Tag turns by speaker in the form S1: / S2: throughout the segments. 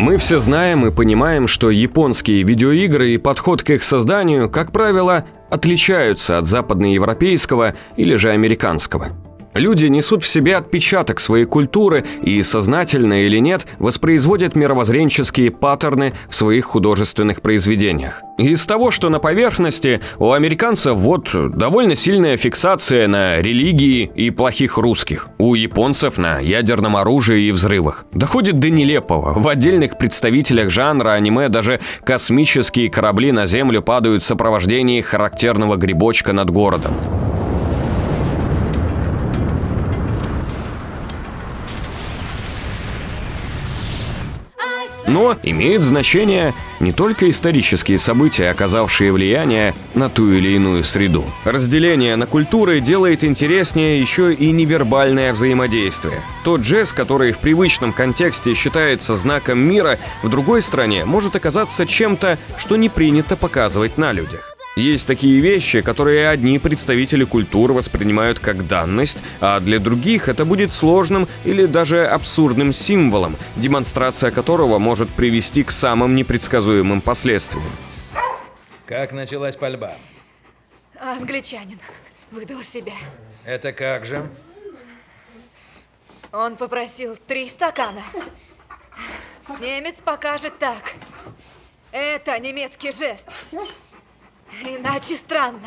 S1: Мы все знаем и понимаем, что японские видеоигры и подход к их созданию, как правило, отличаются от западноевропейского или же американского. Люди несут в себе отпечаток своей культуры и, сознательно или нет, воспроизводят мировоззренческие паттерны в своих художественных произведениях. Из того, что на поверхности, у американцев довольно сильная фиксация на религии и плохих русских, у японцев на ядерном оружии и взрывах. Доходит до нелепого. В отдельных представителях жанра аниме даже космические корабли на Землю падают в сопровождении характерного грибочка над городом. Но имеют значение не только исторические события, оказавшие влияние на ту или иную среду. Разделение на культуры делает интереснее еще и невербальное взаимодействие. Тот жест, который в привычном контексте считается знаком мира, в другой стране может оказаться чем-то, что не принято показывать на людях. Есть такие вещи, которые одни представители культур воспринимают как данность, а для других это будет сложным или даже абсурдным символом, демонстрация которого может привести к самым непредсказуемым последствиям.
S2: Как началась пальба?
S3: Англичанин выдал себя.
S2: Это как же?
S3: Он попросил 3 стакана. Немец покажет так. Это немецкий жест. Иначе странно.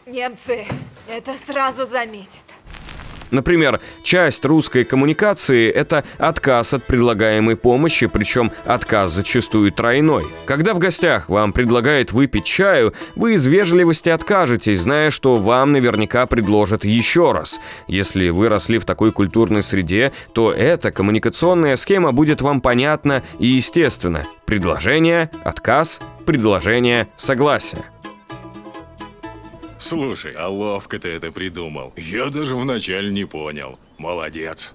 S3: Немцы это сразу заметят.
S1: Например, часть русской коммуникации – это отказ от предлагаемой помощи, причем отказ зачастую тройной. Когда в гостях вам предлагают выпить чаю, вы из вежливости откажетесь, зная, что вам наверняка предложат еще раз. Если вы росли в такой культурной среде, то эта коммуникационная схема будет вам понятна и естественна. Предложение, отказ, предложение, согласие.
S4: Слушай, а ловко ты это придумал. Я даже вначале не понял. Молодец.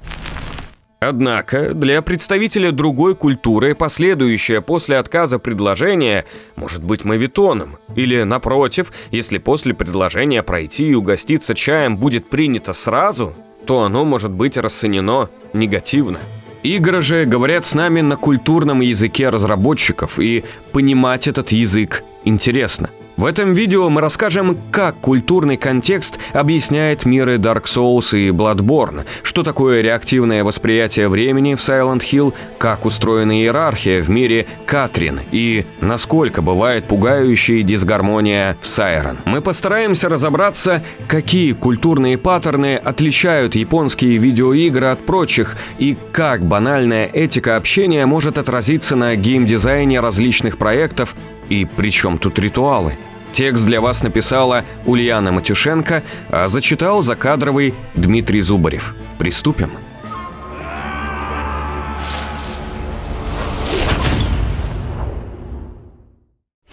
S1: Однако для представителя другой культуры последующее после отказа предложение может быть моветоном. Или, напротив, если после предложения пройти и угоститься чаем будет принято сразу, то оно может быть расценено негативно. Игры же говорят с нами на культурном языке разработчиков, и понимать этот язык интересно. В этом видео мы расскажем, как культурный контекст объясняет миры Dark Souls и Bloodborne, что такое реактивное восприятие времени в Silent Hill, как устроена иерархия в мире Катрин и насколько бывает пугающая дисгармония в Siren. Мы постараемся разобраться, какие культурные паттерны отличают японские видеоигры от прочих и как банальная этика общения может отразиться на геймдизайне различных проектов и при чем тут ритуалы. Текст для вас написала Ульяна Матюшенко, а зачитал закадровый Дмитрий Зубарев. Приступим.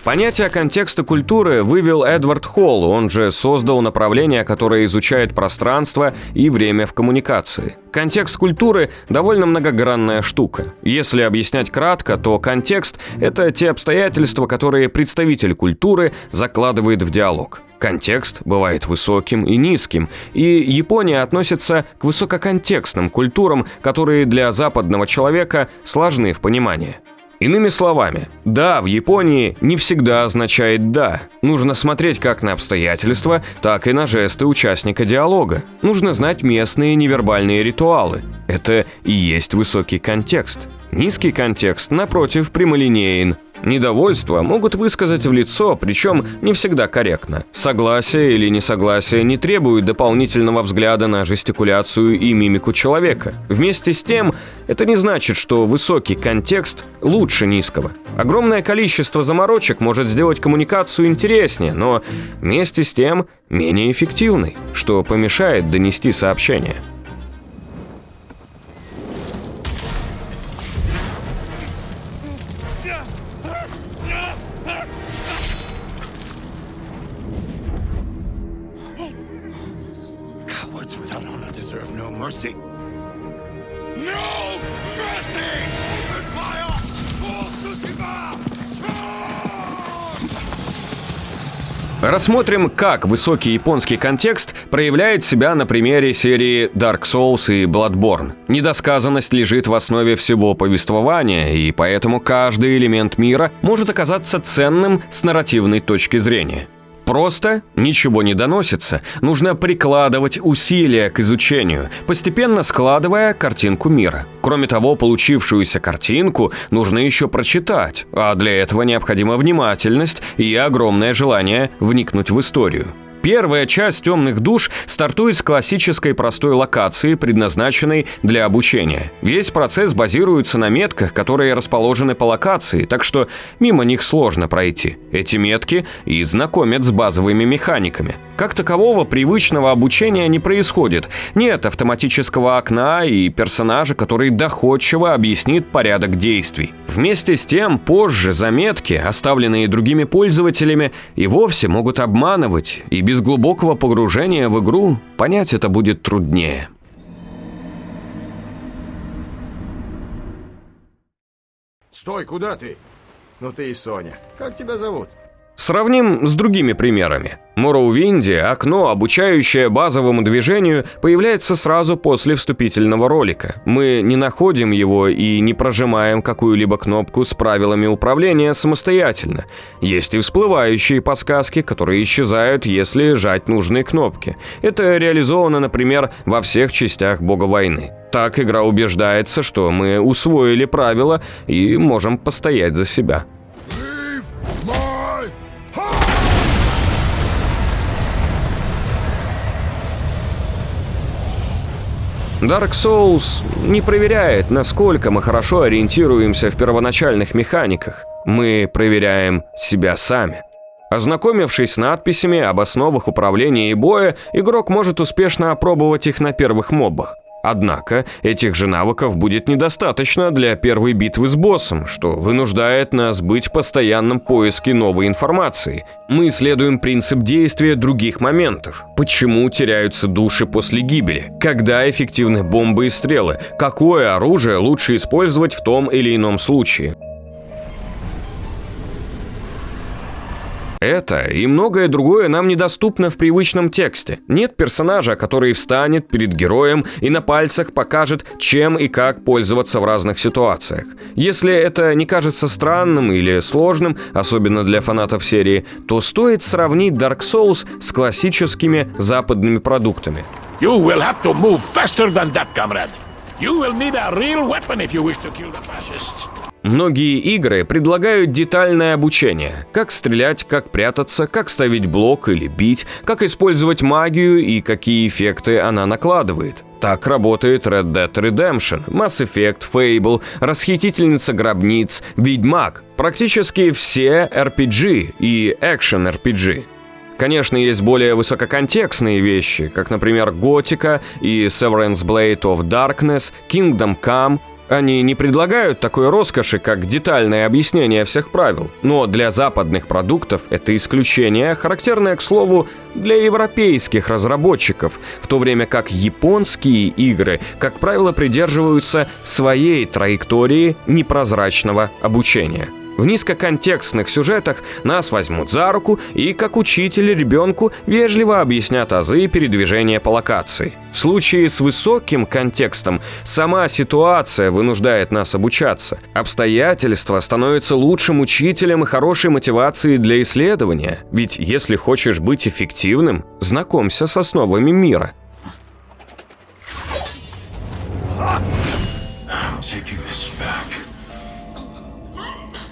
S1: Понятие контекста культуры вывел Эдвард Холл, он же создал направление, которое изучает пространство и время в коммуникации. Контекст культуры – довольно многогранная штука. Если объяснять кратко, то контекст – это те обстоятельства, которые представитель культуры закладывает в диалог. Контекст бывает высоким и низким, и Япония относится к высококонтекстным культурам, которые для западного человека сложны в понимании. Иными словами, «да» в Японии не всегда означает «да». Нужно смотреть как на обстоятельства, так и на жесты участника диалога. Нужно знать местные невербальные ритуалы. Это и есть высокий контекст. Низкий контекст, напротив, прямолинеен. Недовольство могут высказать в лицо, причем не всегда корректно. Согласие или несогласие не требует дополнительного взгляда на жестикуляцию и мимику человека. Вместе с тем, это не значит, что высокий контекст лучше низкого. Огромное количество заморочек может сделать коммуникацию интереснее, но вместе с тем менее эффективной, что помешает донести сообщение.
S5: Cowards without honor deserve no mercy. No mercy! Fire! For Tsushima!
S1: Рассмотрим, как высокий японский контекст проявляет себя на примере серии Dark Souls и Bloodborne. Недосказанность лежит в основе всего повествования, и поэтому каждый элемент мира может оказаться ценным с нарративной точки зрения. Просто ничего не доносится, нужно прикладывать усилия к изучению, постепенно складывая картинку мира. Кроме того, получившуюся картинку нужно еще прочитать, а для этого необходима внимательность и огромное желание вникнуть в историю. Первая часть «Темных душ» стартует с классической простой локации, предназначенной для обучения. Весь процесс базируется на метках, которые расположены по локации, так что мимо них сложно пройти. Эти метки и знакомят с базовыми механиками. Как такового привычного обучения не происходит. Нет автоматического окна и персонажа, который доходчиво объяснит порядок действий. Вместе с тем, позже заметки, оставленные другими пользователями, и вовсе могут обманывать, и без глубокого погружения в игру понять это будет труднее.
S6: Стой, куда ты? Ну ты и Соня. Как тебя зовут?
S1: Сравним с другими примерами. В Morrowind'е окно, обучающее базовому движению, появляется сразу после вступительного ролика. Мы не находим его и не прожимаем какую-либо кнопку с правилами управления самостоятельно. Есть и всплывающие подсказки, которые исчезают, если жать нужные кнопки. Это реализовано, например, во всех частях Бога войны. Так игра убеждается, что мы усвоили правила и можем постоять за себя. Dark Souls не проверяет, насколько мы хорошо ориентируемся в первоначальных механиках. Мы проверяем себя сами. Ознакомившись с надписями об основах управления и боя, игрок может успешно опробовать их на первых мобах. Однако этих же навыков будет недостаточно для первой битвы с боссом, что вынуждает нас быть в постоянном поиске новой информации. Мы исследуем принцип действия других моментов. Почему теряются души после гибели? Когда эффективны бомбы и стрелы? Какое оружие лучше использовать в том или ином случае? Это и многое другое нам недоступно в привычном тексте. Нет персонажа, который встанет перед героем и на пальцах покажет, чем и как пользоваться в разных ситуациях. Если это не кажется странным или сложным, особенно для фанатов серии, то стоит сравнить Dark Souls с классическими западными продуктами.
S5: You will have to move faster than that, comrade. You will need a real weapon if you wish to kill the fascists.
S1: Многие игры предлагают детальное обучение. Как стрелять, как прятаться, как ставить блок или бить, как использовать магию и какие эффекты она накладывает. Так работает Red Dead Redemption, Mass Effect, Fable, Расхитительница гробниц, Ведьмак. Практически все RPG и экшен-RPG. Конечно, есть более высококонтекстные вещи, как, например, Готика и Severance Blade of Darkness, Kingdom Come. Они не предлагают такой роскоши, как детальное объяснение всех правил. Но для западных продуктов это исключение, характерное, к слову, для европейских разработчиков, в то время как японские игры, как правило, придерживаются своей траектории непрозрачного обучения. В низкоконтекстных сюжетах нас возьмут за руку и, как учитель ребенку, вежливо объяснят азы передвижения по локации. В случае с высоким контекстом сама ситуация вынуждает нас обучаться. Обстоятельства становятся лучшим учителем и хорошей мотивацией для исследования. Ведь если хочешь быть эффективным, знакомься с основами мира.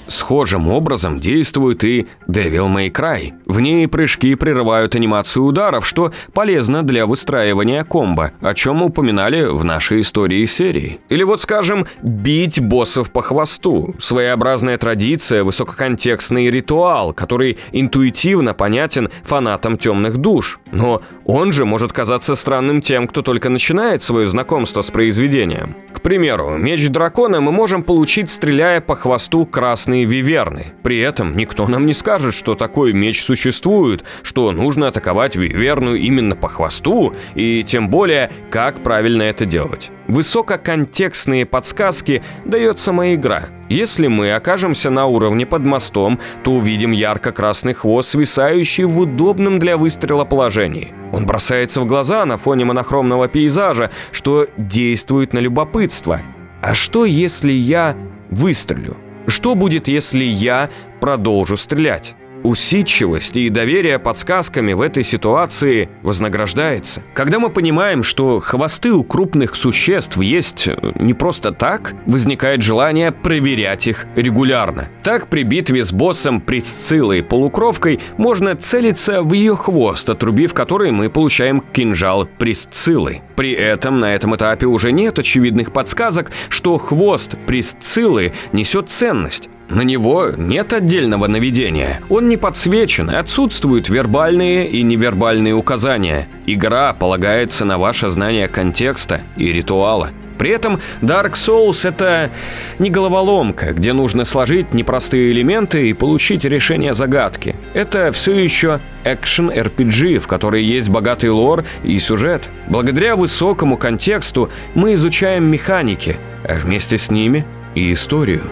S1: Схожим образом действует и Devil May Cry. В ней прыжки прерывают анимацию ударов, что полезно для выстраивания комбо, о чем упоминали в нашей истории серии. Или вот, скажем, бить боссов по хвосту. Своеобразная традиция, высококонтекстный ритуал, который интуитивно понятен фанатам темных душ. Но он же может казаться странным тем, кто только начинает свое знакомство с произведением. К примеру, меч дракона мы можем получить, стреляя по хвосту красной виверны. При этом никто нам не скажет, что такой меч существует, что нужно атаковать виверну именно по хвосту, и тем более, как правильно это делать. Высококонтекстные подсказки дает сама игра. Если мы окажемся на уровне под мостом, то увидим ярко-красный хвост, свисающий в удобном для выстрела положении. Он бросается в глаза на фоне монохромного пейзажа, что действует на любопытство. А что, если я выстрелю? Что будет, если я продолжу стрелять? Усидчивость и доверие подсказками в этой ситуации вознаграждается. Когда мы понимаем, что хвосты у крупных существ есть не просто так, возникает желание проверять их регулярно. Так, при битве с боссом Присциллой Полукровкой можно целиться в ее хвост, отрубив который мы получаем кинжал Присциллы. При этом на этом этапе уже нет очевидных подсказок, что хвост Присциллы несет ценность. На него нет отдельного наведения. Он не подсвечен, отсутствуют вербальные и невербальные указания. Игра полагается на ваше знание контекста и ритуала. При этом Dark Souls — это не головоломка, где нужно сложить непростые элементы и получить решение загадки. Это все еще экшен-RPG, в которой есть богатый лор и сюжет. Благодаря высокому контексту мы изучаем механики, а вместе с ними и историю.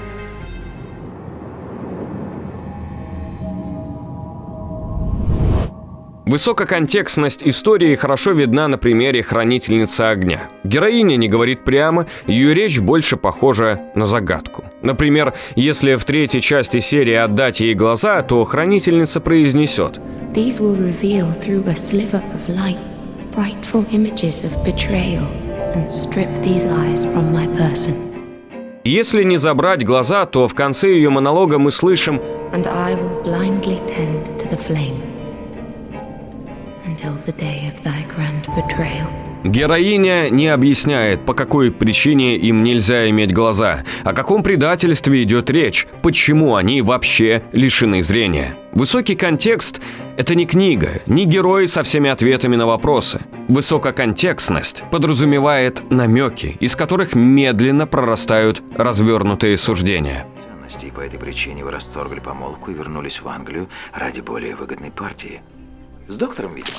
S1: Высококонтекстность истории хорошо видна на примере «Хранительницы огня». Героиня не говорит прямо, ее речь больше похожа на загадку. Например, если в третьей части серии отдать ей глаза, то Хранительница произнесет:
S7: These will reveal through a sliver of light frightful images of betrayal and strip these eyes from my person.
S1: Если не забрать глаза, то в конце ее монолога мы слышим:
S7: And I will blindly tend to the flame until the day of thy grand betrayal.
S1: Героиня не объясняет, по какой причине им нельзя иметь глаза, о каком предательстве идет речь, почему они вообще лишены зрения. Высокий контекст — это не книга, не герой со всеми ответами на вопросы. Высококонтекстность подразумевает намеки, из которых медленно прорастают развернутые суждения.
S8: И по этой причине вы расторгли помолвку и вернулись в Англию ради более выгодной партии. С доктором, видимо.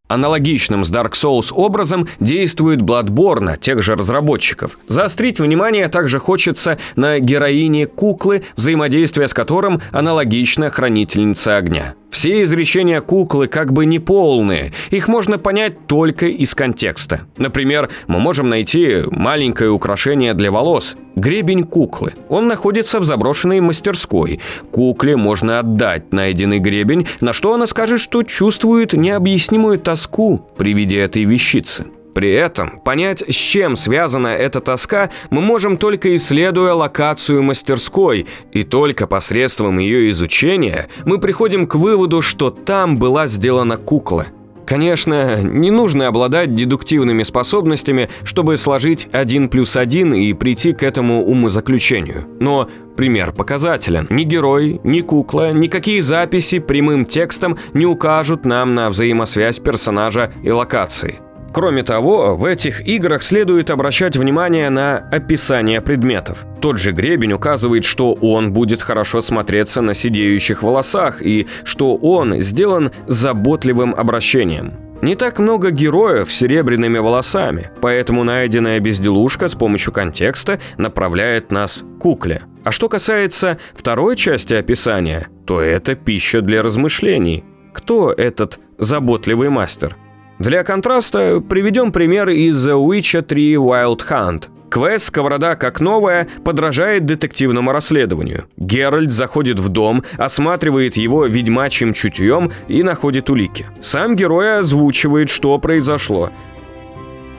S1: Аналогичным с Dark Souls образом действует Bloodborne тех же разработчиков. Заострить внимание также хочется на героине куклы, взаимодействие с которым аналогично Хранительнице огня. Все изречения куклы как бы неполные, их можно понять только из контекста. Например, мы можем найти маленькое украшение для волос – гребень куклы. Он находится в заброшенной мастерской. Кукле можно отдать найденный гребень, на что она скажет, что чувствует необъяснимую тоску при виде этой вещицы. При этом понять, с чем связана эта тоска, мы можем только исследуя локацию мастерской, и только посредством ее изучения мы приходим к выводу, что там была сделана кукла. Конечно, не нужно обладать дедуктивными способностями, чтобы сложить 1 + 1 и прийти к этому умозаключению. Но пример показателен. Ни герой, ни кукла, никакие записи прямым текстом не укажут нам на взаимосвязь персонажа и локации. Кроме того, в этих играх следует обращать внимание на описание предметов. Тот же гребень указывает, что он будет хорошо смотреться на сидеющих волосах и что он сделан заботливым обращением. Не так много героев с серебряными волосами, поэтому найденная безделушка с помощью контекста направляет нас к кукле. А что касается второй части описания, то это пища для размышлений. Кто этот заботливый мастер? Для контраста приведем пример из The Witcher 3 Wild Hunt. Квест «Сковорода как новая» подражает детективному расследованию. Геральт заходит в дом, осматривает его ведьмачьим чутьем и находит улики. Сам герой озвучивает, что произошло.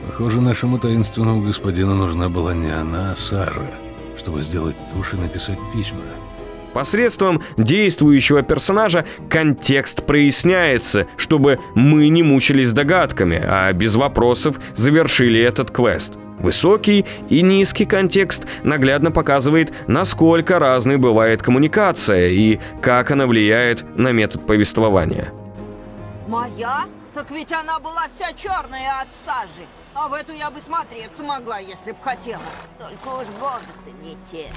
S9: Похоже, нашему таинственному господину нужна была не она, а Сара, чтобы сделать тушь и написать письма.
S1: Посредством действующего персонажа контекст проясняется, чтобы мы не мучились догадками, а без вопросов завершили этот квест. Высокий и низкий контекст наглядно показывает, насколько разной бывает коммуникация и как она влияет на метод повествования.
S10: Моя? Так ведь она была вся черная от сажи. А в эту я бы смотреться могла, если б хотела. Только уж годы-то не те.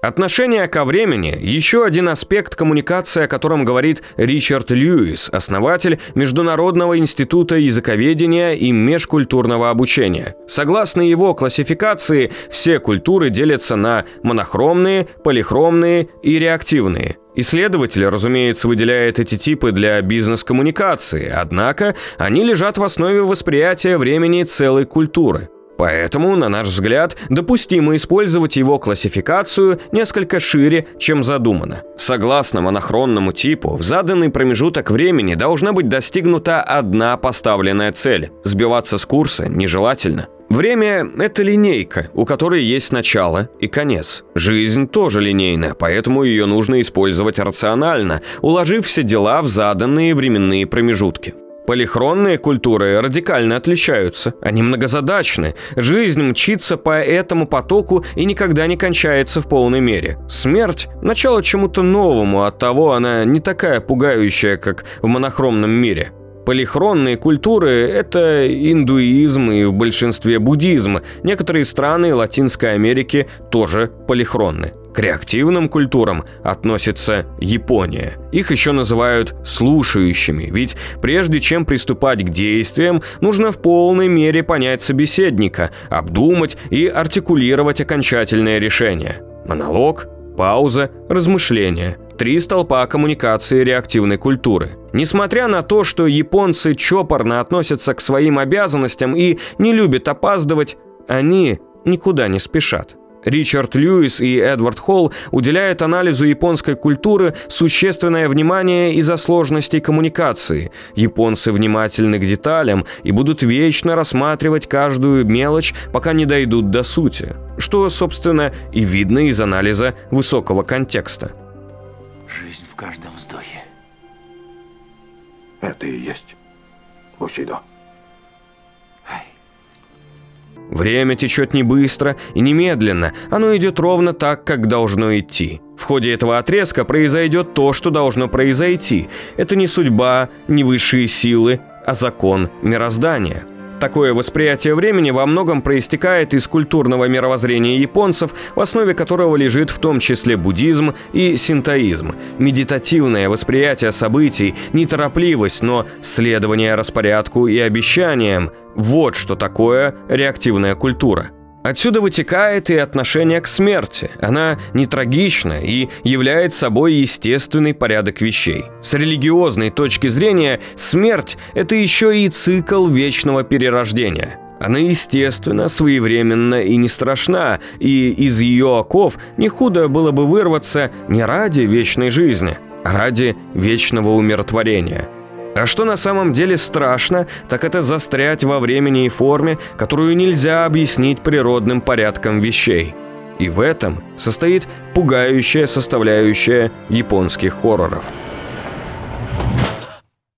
S1: Отношение ко времени – еще один аспект коммуникации, о котором говорит Ричард Льюис, основатель Международного института языковедения и межкультурного обучения. Согласно его классификации, все культуры делятся на монохромные, полихромные и реактивные. Исследователь, разумеется, выделяет эти типы для бизнес-коммуникации, однако они лежат в основе восприятия времени целой культуры. Поэтому, на наш взгляд, допустимо использовать его классификацию несколько шире, чем задумано. Согласно монохронному типу, в заданный промежуток времени должна быть достигнута одна поставленная цель. Сбиваться с курса нежелательно. Время – это линейка, у которой есть начало и конец. Жизнь тоже линейна, поэтому ее нужно использовать рационально, уложив все дела в заданные временные промежутки. Полихронные культуры радикально отличаются. Они многозадачны. Жизнь мчится по этому потоку и никогда не кончается в полной мере. Смерть – начало чему-то новому, оттого она не такая пугающая, как в монохромном мире. Полихронные культуры – это индуизм и в большинстве буддизм. Некоторые страны Латинской Америки тоже полихронны. К реактивным культурам относится Япония. Их еще называют слушающими, ведь прежде чем приступать к действиям, нужно в полной мере понять собеседника, обдумать и артикулировать окончательное решение. Монолог, пауза, размышление. 3 столпа коммуникации реактивной культуры. Несмотря на то, что японцы чопорно относятся к своим обязанностям и не любят опаздывать, они никуда не спешат. Ричард Льюис и Эдвард Холл уделяют анализу японской культуры существенное внимание из-за сложностей коммуникации. Японцы внимательны к деталям и будут вечно рассматривать каждую мелочь, пока не дойдут до сути. Что, собственно, и видно из анализа высокого контекста.
S8: Жизнь в каждом вздохе.
S6: Это и есть Бусидо.
S1: Время течет не быстро и не медленно, оно идет ровно так, как должно идти. В ходе этого отрезка произойдет то, что должно произойти. Это не судьба, не высшие силы, а закон мироздания. Такое восприятие времени во многом проистекает из культурного мировоззрения японцев, в основе которого лежит в том числе буддизм и синтоизм. Медитативное восприятие событий, неторопливость, но следование распорядку и обещаниям – вот что такое реактивная культура. Отсюда вытекает и отношение к смерти. Она не трагична и является собой естественный порядок вещей. С религиозной точки зрения, смерть – это еще и цикл вечного перерождения. Она естественна, своевременна и не страшна, и из ее оков не худо было бы вырваться не ради вечной жизни, а ради вечного умиротворения. А что на самом деле страшно, так это застрять во времени и форме, которую нельзя объяснить природным порядком вещей. И в этом состоит пугающая составляющая японских хорроров.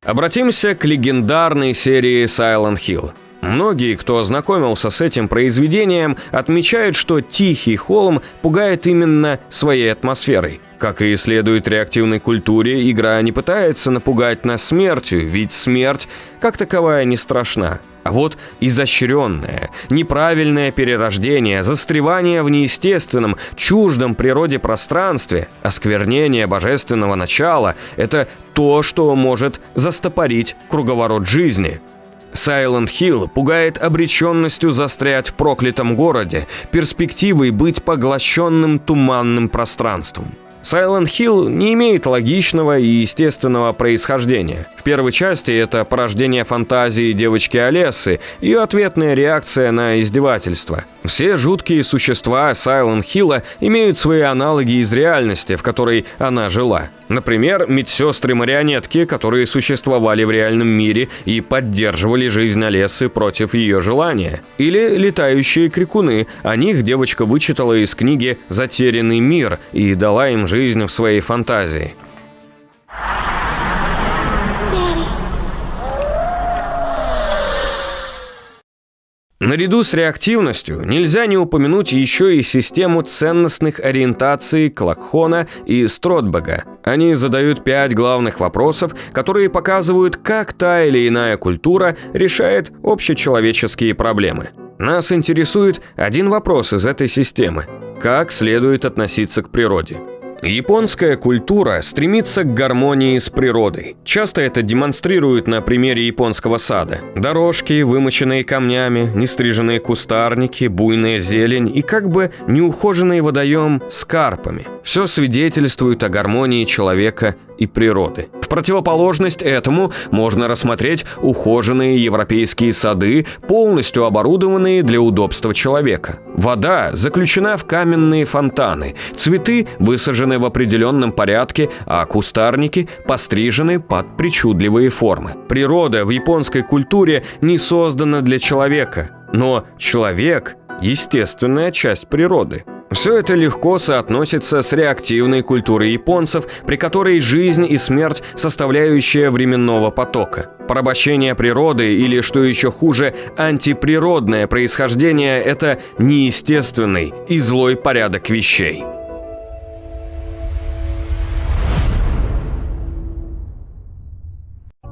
S1: Обратимся к легендарной серии Silent Hill. Многие, кто ознакомился с этим произведением, отмечают, что «Тихий холм» пугает именно своей атмосферой. Как и следует реактивной культуре, игра не пытается напугать нас смертью, ведь смерть как таковая не страшна. А вот изощренное, неправильное перерождение, застревание в неестественном, чуждом природе пространстве, осквернение божественного начала – это то, что может застопорить круговорот жизни. Silent Hill пугает обреченностью застрять в проклятом городе, перспективой быть поглощенным туманным пространством. Silent Hill не имеет логичного и естественного происхождения. В первой части это порождение фантазии девочки Олессы, ее ответная реакция на издевательство. Все жуткие существа Silent Hill'а имеют свои аналоги из реальности, в которой она жила. Например, медсестры-марионетки, которые существовали в реальном мире и поддерживали жизнь Олессы против ее желания. Или летающие крикуны, о них девочка вычитала из книги «Затерянный мир» и дала им жизнь в своей фантазии. Наряду с реактивностью нельзя не упомянуть еще и систему ценностных ориентаций Клакхона и Стротбега. Они задают 5 главных вопросов, которые показывают, как та или иная культура решает общечеловеческие проблемы. Нас интересует один вопрос из этой системы. как следует относиться к природе. Японская культура стремится к гармонии с природой. Часто это демонстрируют на примере японского сада. Дорожки, вымощенные камнями, нестриженные кустарники, буйная зелень и как бы неухоженный водоем с карпами. Все свидетельствует о гармонии человека и природы. В противоположность этому можно рассмотреть ухоженные европейские сады, полностью оборудованные для удобства человека. Вода заключена в каменные фонтаны, цветы высажены в определенном порядке, а кустарники пострижены под причудливые формы. Природа в японской культуре не создана для человека, но человек – естественная часть природы. Все это легко соотносится с реактивной культурой японцев, при которой жизнь и смерть – составляющая временного потока. Порабощение природы или, что еще хуже, антиприродное происхождение – это неестественный и злой порядок вещей.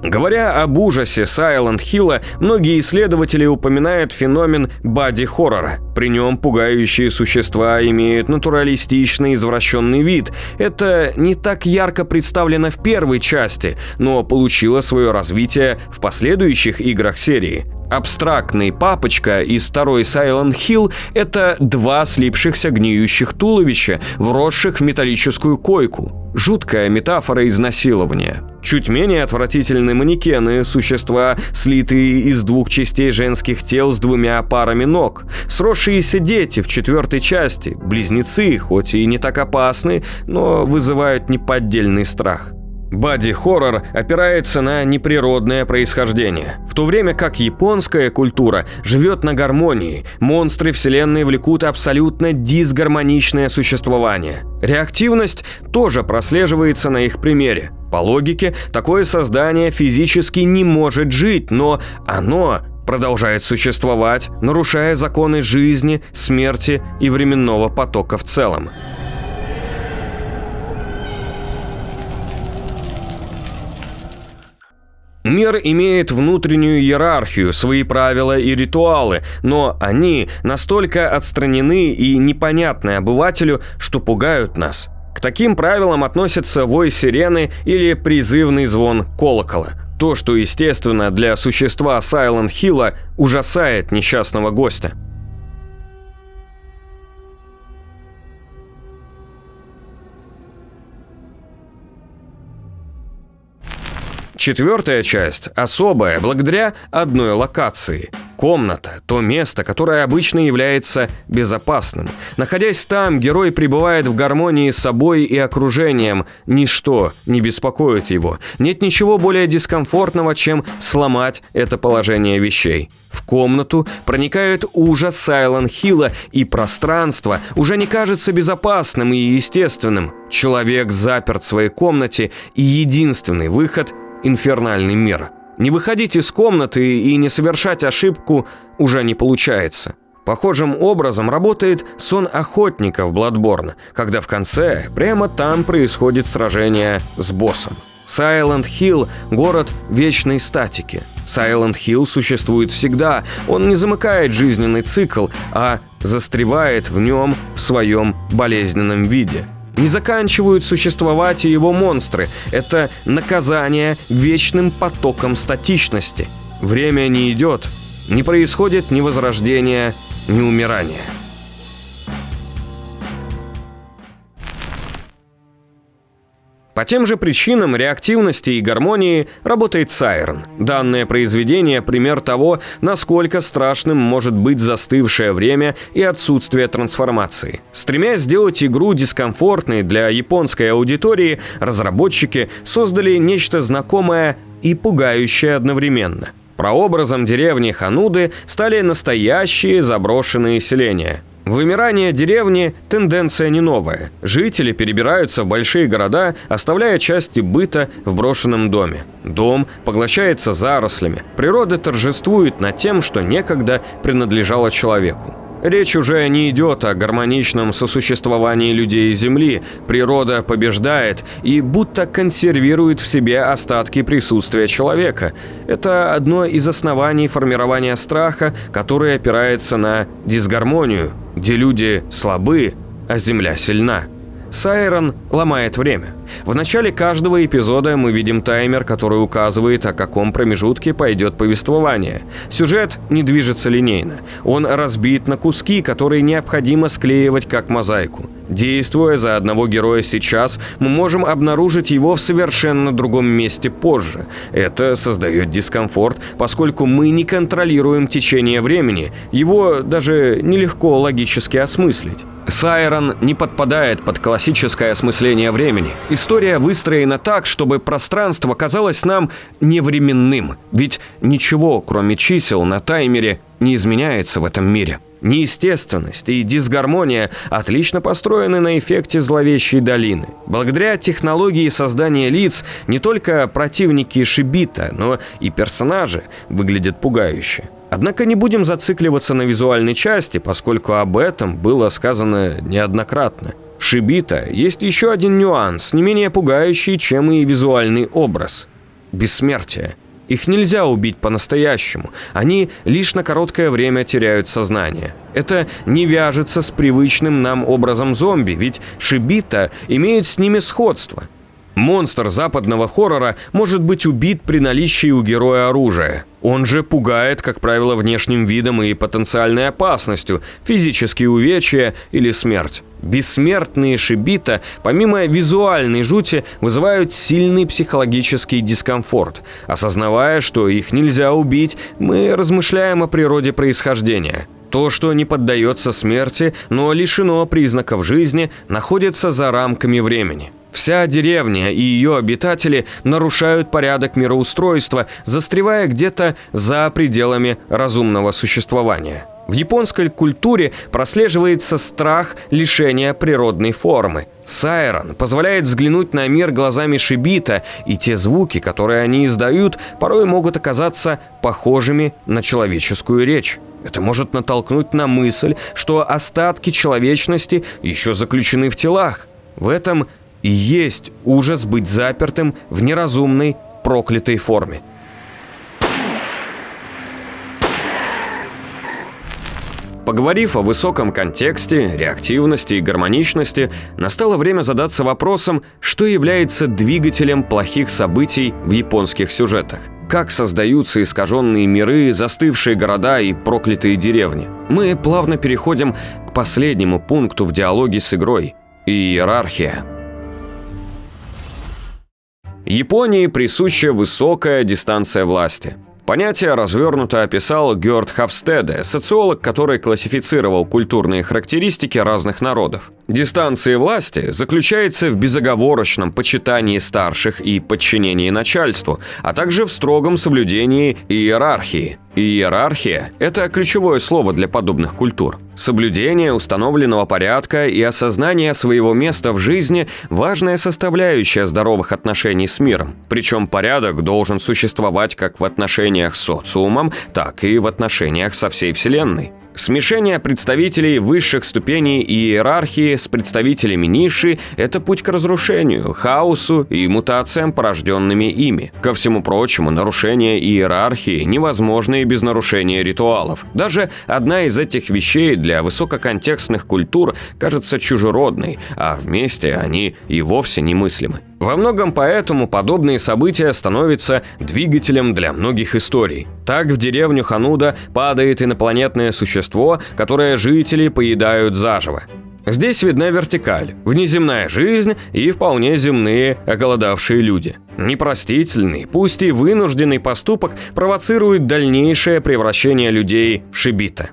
S1: Говоря об ужасе Сайлент Хилла, многие исследователи упоминают феномен боди-хоррора. При нем пугающие существа имеют натуралистичный извращенный вид. Это не так ярко представлено в первой части, но получило свое развитие в последующих играх серии. Абстрактный папочка из второй Silent Hill — это два слипшихся гниющих туловища, вросших в металлическую койку. Жуткая метафора изнасилования. Чуть менее отвратительны манекены, существа, слитые из двух частей женских тел с двумя парами ног. Сросшиеся дети в четвертой части, близнецы, хоть и не так опасны, но вызывают неподдельный страх. Боди-хоррор опирается на неприродное происхождение. В то время как японская культура живет на гармонии, монстры вселенной влекут абсолютно дисгармоничное существование. Реактивность тоже прослеживается на их примере. По логике, такое создание физически не может жить, но оно продолжает существовать, нарушая законы жизни, смерти и временного потока в целом. Мир имеет внутреннюю иерархию, свои правила и ритуалы, но они настолько отстранены и непонятны обывателю, что пугают нас. К таким правилам относятся вой сирены или призывный звон колокола. То, что естественно для существа Сайлент Хилла, ужасает несчастного гостя. Четвертая часть особая благодаря одной локации. Комната – то место, которое обычно является безопасным. Находясь там, герой пребывает в гармонии с собой и окружением. Ничто не беспокоит его. Нет ничего более дискомфортного, чем сломать это положение вещей. В комнату проникает ужас Сайлент Хилла, и пространство уже не кажется безопасным и естественным. Человек заперт в своей комнате, и единственный выход – инфернальный мир. Не выходить из комнаты и не совершать ошибку уже не получается. Похожим образом работает сон охотника в Bloodborne, когда в конце прямо там происходит сражение с боссом. Сайлент Хилл – город вечной статики. Сайлент Хилл существует всегда, он не замыкает жизненный цикл, а застревает в нем в своем болезненном виде. Не заканчивают существовать и его монстры. Это наказание вечным потоком статичности. Время не идет, не происходит ни возрождения, ни умирания. По тем же причинам реактивности и гармонии работает Сайрен. Данное произведение – пример того, насколько страшным может быть застывшее время и отсутствие трансформации. Стремясь сделать игру дискомфортной для японской аудитории, разработчики создали нечто знакомое и пугающее одновременно. Прообразом деревни Хануды стали настоящие заброшенные селения. Вымирание деревни – тенденция не новая. Жители перебираются в большие города, оставляя части быта в брошенном доме. Дом поглощается зарослями. Природа торжествует над тем, что некогда принадлежало человеку. Речь уже не идет о гармоничном сосуществовании людей и земли. Природа побеждает и будто консервирует в себе остатки присутствия человека. Это одно из оснований формирования страха, которое опирается на дисгармонию, где люди слабы, а Земля сильна. Сайрон ломает время. В начале каждого эпизода мы видим таймер, который указывает, о каком промежутке пойдет повествование. Сюжет не движется линейно. Он разбит на куски, которые необходимо склеивать как мозаику. Действуя за одного героя сейчас, мы можем обнаружить его в совершенно другом месте позже. Это создает дискомфорт, поскольку мы не контролируем течение времени, его даже нелегко логически осмыслить. Сайрон не подпадает под классическое осмысление времени. История выстроена так, чтобы пространство казалось нам невременным, ведь ничего, кроме чисел на таймере, не изменяется в этом мире. Неестественность и дисгармония отлично построены на эффекте зловещей долины. Благодаря технологии создания лиц не только противники Шибита, но и персонажи выглядят пугающе. Однако не будем зацикливаться на визуальной части, поскольку об этом было сказано неоднократно. В Шибита есть еще один нюанс, не менее пугающий, чем и визуальный образ – бессмертие. Их нельзя убить по-настоящему, они лишь на короткое время теряют сознание. Это не вяжется с привычным нам образом зомби, ведь Шибита имеют с ними сходство. Монстр западного хоррора может быть убит при наличии у героя оружия. Он же пугает, как правило, внешним видом и потенциальной опасностью, физические увечья или смерть. Бессмертные Шибита, помимо визуальной жути, вызывают сильный психологический дискомфорт. Осознавая, что их нельзя убить, мы размышляем о природе происхождения. То, что не поддается смерти, но лишено признаков жизни, находится за рамками времени. Вся деревня и ее обитатели нарушают порядок мироустройства, застревая где-то за пределами разумного существования. В японской культуре прослеживается страх лишения природной формы. Сайрон позволяет взглянуть на мир глазами Шибита, и те звуки, которые они издают, порой могут оказаться похожими на человеческую речь. Это может натолкнуть на мысль, что остатки человечности еще заключены в телах. В этом и есть ужас быть запертым в неразумной, проклятой форме. Поговорив о высоком контексте, реактивности и гармоничности, настало время задаться вопросом, что является двигателем плохих событий в японских сюжетах. Как создаются искаженные миры, застывшие города и проклятые деревни. Мы плавно переходим к последнему пункту в диалоге с игрой – иерархия. Японии присуща высокая дистанция власти. Понятие развернуто описал Гёрд Хафстеде, социолог, который классифицировал культурные характеристики разных народов. Дистанция власти заключается в безоговорочном почитании старших и подчинении начальству, а также в строгом соблюдении иерархии. Иерархия – это ключевое слово для подобных культур. Соблюдение установленного порядка и осознание своего места в жизни – важная составляющая здоровых отношений с миром. Причем порядок должен существовать как в отношениях с социумом, так и в отношениях со всей Вселенной. Смешение представителей высших ступеней иерархии с представителями низшей – это путь к разрушению, хаосу и мутациям, порожденными ими. Ко всему прочему, нарушение иерархии невозможно и без нарушения ритуалов. Даже одна из этих вещей для высококонтекстных культур кажется чужеродной, а вместе они и вовсе немыслимы. Во многом поэтому подобные события становятся двигателем для многих историй. Так в деревню Хануда падает инопланетное существо, которое жители поедают заживо. Здесь видна вертикаль, внеземная жизнь и вполне земные оголодавшие люди. Непростительный, пусть и вынужденный поступок провоцирует дальнейшее превращение людей в Шибита.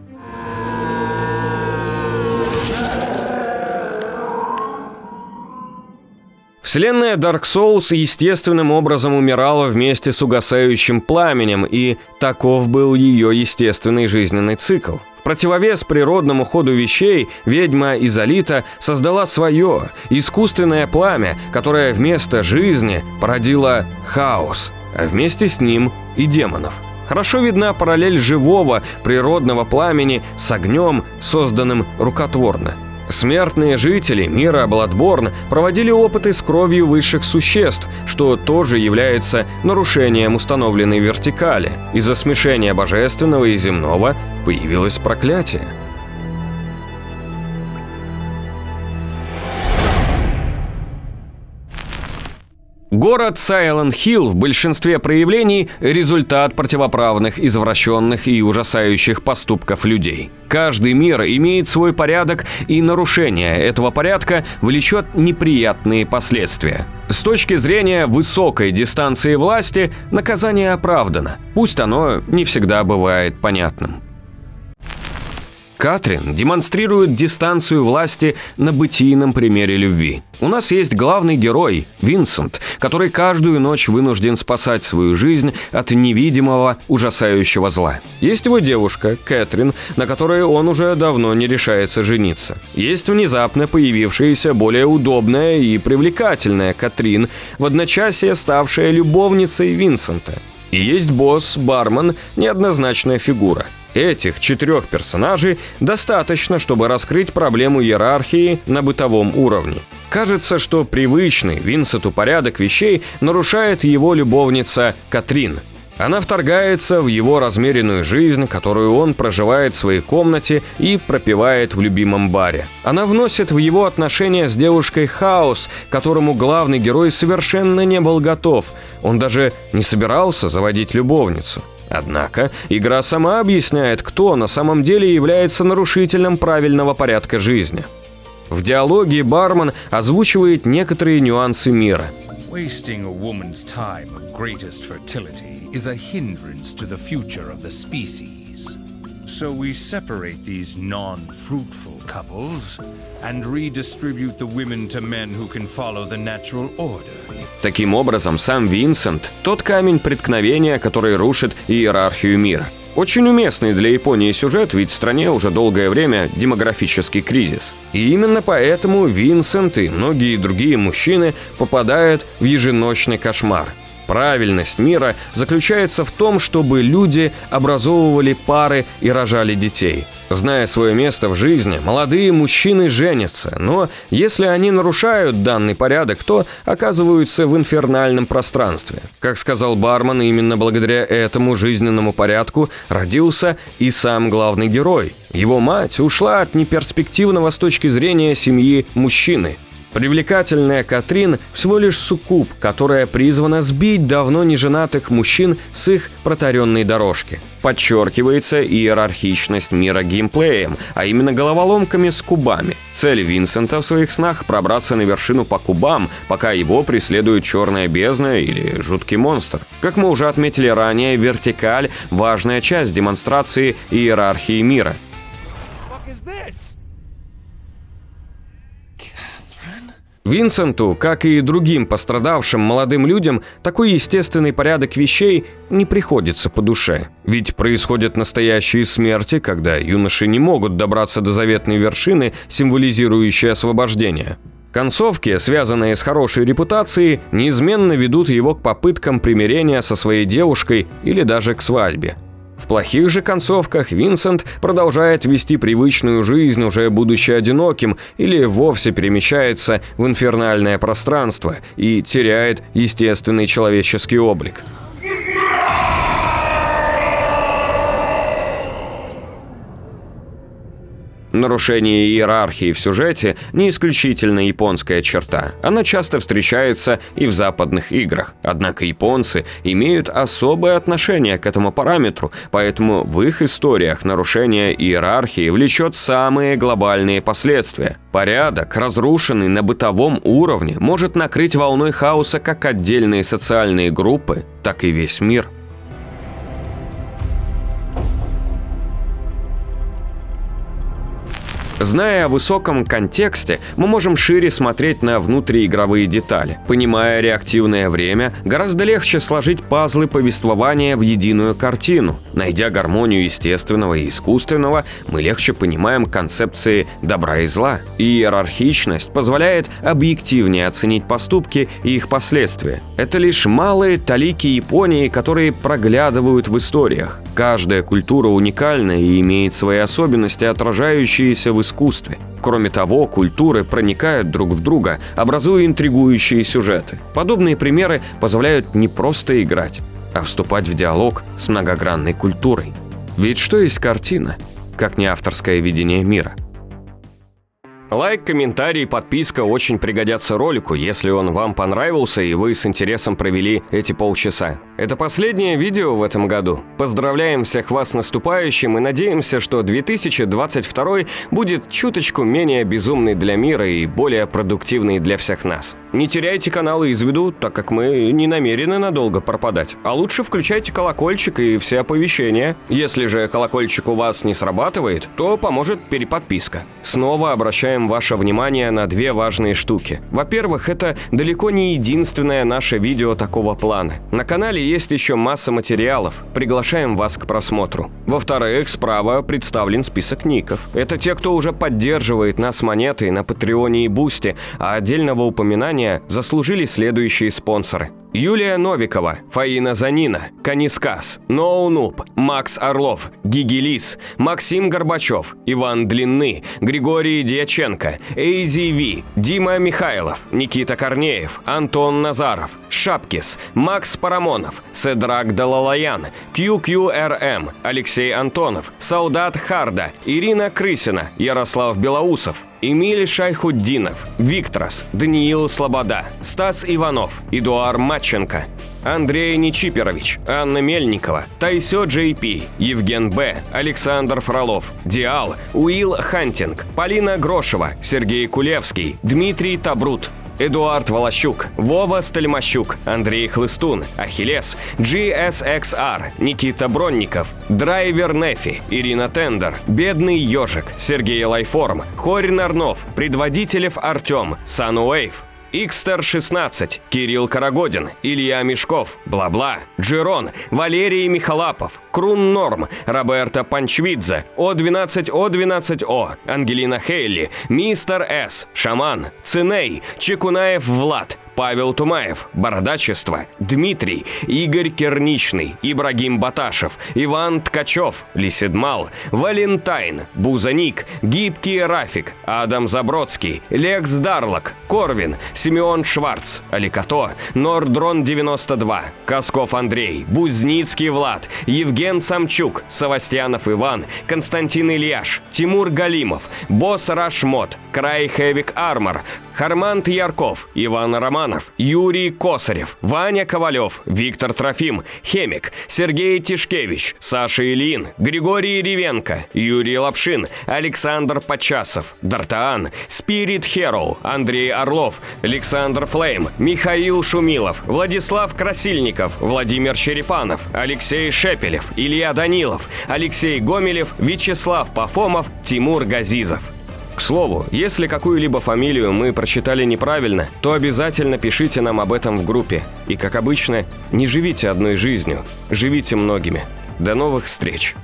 S1: Вселенная Dark Souls естественным образом умирала вместе с угасающим пламенем, и таков был ее естественный жизненный цикл. В противовес природному ходу вещей ведьма Изолита создала свое искусственное пламя, которое вместо жизни породило хаос, а вместе с ним и демонов. Хорошо видна параллель живого природного пламени с огнем, созданным рукотворно. Смертные жители мира Бладборн проводили опыты с кровью высших существ, что тоже является нарушением установленной вертикали. Из-за смешения божественного и земного появилось проклятие. Город Сайленд-Хилл в большинстве проявлений – результат противоправных, извращенных и ужасающих поступков людей. Каждый мир имеет свой порядок, и нарушение этого порядка влечет неприятные последствия. С точки зрения высокой дистанции власти, наказание оправдано, пусть оно не всегда бывает понятным. Катрин демонстрирует дистанцию власти на бытийном примере любви. У нас есть главный герой, Винсент, который каждую ночь вынужден спасать свою жизнь от невидимого ужасающего зла. Есть его девушка, Кэтрин, на которой он уже давно не решается жениться. Есть внезапно появившаяся более удобная и привлекательная Катрин, в одночасье ставшая любовницей Винсента. И есть босс, бармен, неоднозначная фигура. Этих 4 персонажей достаточно, чтобы раскрыть проблему иерархии на бытовом уровне. Кажется, что привычный Винсенту порядок вещей нарушает его любовница Катрин. Она вторгается в его размеренную жизнь, которую он проживает в своей комнате и пропивает в любимом баре. Она вносит в его отношения с девушкой хаос, к которому главный герой совершенно не был готов. Он даже не собирался заводить любовницу. Однако игра сама объясняет, кто на самом деле является нарушителем правильного порядка жизни. В диалоге бармен озвучивает некоторые нюансы мира.
S11: Wasting a woman's time of greatest fertility is a hindrance to the future of the species. So we separate these non-fruitful couples and redistribute the women to men who can follow the natural order.
S1: Таким образом, сам Винсент – тот камень преткновения, который рушит иерархию мира. Очень уместный для Японии сюжет, ведь в стране уже долгое время демографический кризис. И именно поэтому Винсент и многие другие мужчины попадают в еженочный кошмар. Правильность мира заключается в том, чтобы люди образовывали пары и рожали детей. Зная свое место в жизни, молодые мужчины женятся, но если они нарушают данный порядок, то оказываются в инфернальном пространстве. Как сказал бармен, именно благодаря этому жизненному порядку родился и сам главный герой. Его мать ушла от неперспективного с точки зрения семьи мужчины. Привлекательная Катрин всего лишь суккуб, которая призвана сбить давно неженатых мужчин с их протаренной дорожки. Подчеркивается иерархичность мира геймплеем, а именно головоломками с кубами. Цель Винсента в своих снах – пробраться на вершину по кубам, пока его преследует черная бездна или жуткий монстр. Как мы уже отметили ранее, вертикаль – важная часть демонстрации иерархии мира. Винсенту, как и другим пострадавшим молодым людям, такой естественный порядок вещей не приходится по душе. Ведь происходят настоящие смерти, когда юноши не могут добраться до заветной вершины, символизирующей освобождение. Концовки, связанные с хорошей репутацией, неизменно ведут его к попыткам примирения со своей девушкой или даже к свадьбе. В плохих же концовках Винсент продолжает вести привычную жизнь, уже будучи одиноким, или вовсе перемещается в инфернальное пространство и теряет естественный человеческий облик. Нарушение иерархии в сюжете не исключительно японская черта. Она часто встречается и в западных играх. Однако японцы имеют особое отношение к этому параметру, поэтому в их историях нарушение иерархии влечет самые глобальные последствия. Порядок, разрушенный на бытовом уровне, может накрыть волной хаоса как отдельные социальные группы, так и весь мир. Зная о высоком контексте, мы можем шире смотреть на внутриигровые детали. Понимая реактивное время, гораздо легче сложить пазлы повествования в единую картину. Найдя гармонию естественного и искусственного, мы легче понимаем концепции добра и зла. Иерархичность позволяет объективнее оценить поступки и их последствия. Это лишь малые талики Японии, которые проглядывают в историях. Каждая культура уникальна и имеет свои особенности, отражающиеся в искусстве. Кроме того, культуры проникают друг в друга, образуя интригующие сюжеты. Подобные примеры позволяют не просто играть, а вступать в диалог с многогранной культурой. Ведь что есть картина, как не авторское видение мира? Лайк, комментарий, подписка очень пригодятся ролику, если он вам понравился и вы с интересом провели эти полчаса. Это последнее видео в этом году. Поздравляем всех вас с наступающим и надеемся, что 2022 будет чуточку менее безумный для мира и более продуктивный для всех нас. Не теряйте каналы из виду, так как мы не намерены надолго пропадать. А лучше включайте колокольчик и все оповещения. Если же колокольчик у вас не срабатывает, то поможет переподписка. Снова обращаем ваше внимание на две важные штуки. Во-первых, это далеко не единственное наше видео такого плана. На канале есть еще масса материалов. Приглашаем вас к просмотру. Во-вторых, справа представлен список ников. Это те, кто уже поддерживает нас монетой на Патреоне и Бусти, а отдельного упоминания заслужили следующие спонсоры. Юлия Новикова, Фаина Занина, Канискас, Ноунуб, Макс Орлов, Гигелис, Максим Горбачев, Иван Длинны, Григорий Дьяченко, Эйзи Ви, Дима Михайлов, Никита Корнеев, Антон Назаров, Шапкис, Макс Парамонов, Седрак Далалаян, QQRM, Алексей Антонов, Солдат Харда, Ирина Крысина, Ярослав Белоусов, Эмиль Шайхуддинов, Викторас, Даниил Слобода, Стас Иванов, Эдуард Матченко, Андрей Нечиперович, Анна Мельникова, Тайсё Джей Пи, Евген Б, Александр Фролов, Диал, Уилл Хантинг, Полина Грошева, Сергей Кулевский, Дмитрий Табрут, Эдуард Волощук, Вова Стальмощук, Андрей Хлыстун, Ахиллес, GSXR, Никита Бронников, Драйвер Нефи, Ирина Тендер, Бедный Ежик, Сергей Лайформ, Хорин Арнов, Предводителев Артем, Сануэйв, Икстер-16, Кирилл Карагодин, Илья Мешков, Бла-Бла, Джерон, Валерий Михалапов, Крун Норм, Роберто Панчвидзе, О12О12О, Ангелина Хейли, Мистер С, Шаман, Циней, Чекунаев Влад, Павел Тумаев, Бородачество, Дмитрий, Игорь Керничный, Ибрагим Баташев, Иван Ткачев, Лисидмал, Валентайн, Бузаник, Гибкий Рафик, Адам Забродский, Лекс Дарлок, Корвин, Симеон Шварц, Аликато, Нордрон 92, Косков Андрей, Бузницкий Влад, Евген Самчук, Савастьянов Иван, Константин Ильяш, Тимур Галимов, Босс Рашмот, Край Хевик Армор, Хармант Ярков, Иван Романов, Юрий Косарев, Ваня Ковалев, Виктор Трофим, Хемик, Сергей Тишкевич, Саша Ильин, Григорий Ревенко, Юрий Лапшин, Александр Подчасов, Дартаан, Спирит Хероу, Андрей Орлов, Александр Флейм, Михаил Шумилов, Владислав Красильников, Владимир Черепанов, Алексей Шепелев, Илья Данилов, Алексей Гомелев, Вячеслав Пафомов, Тимур Газизов. К слову, если какую-либо фамилию мы прочитали неправильно, то обязательно пишите нам об этом в группе. И, как обычно, не живите одной жизнью, живите многими. До новых встреч!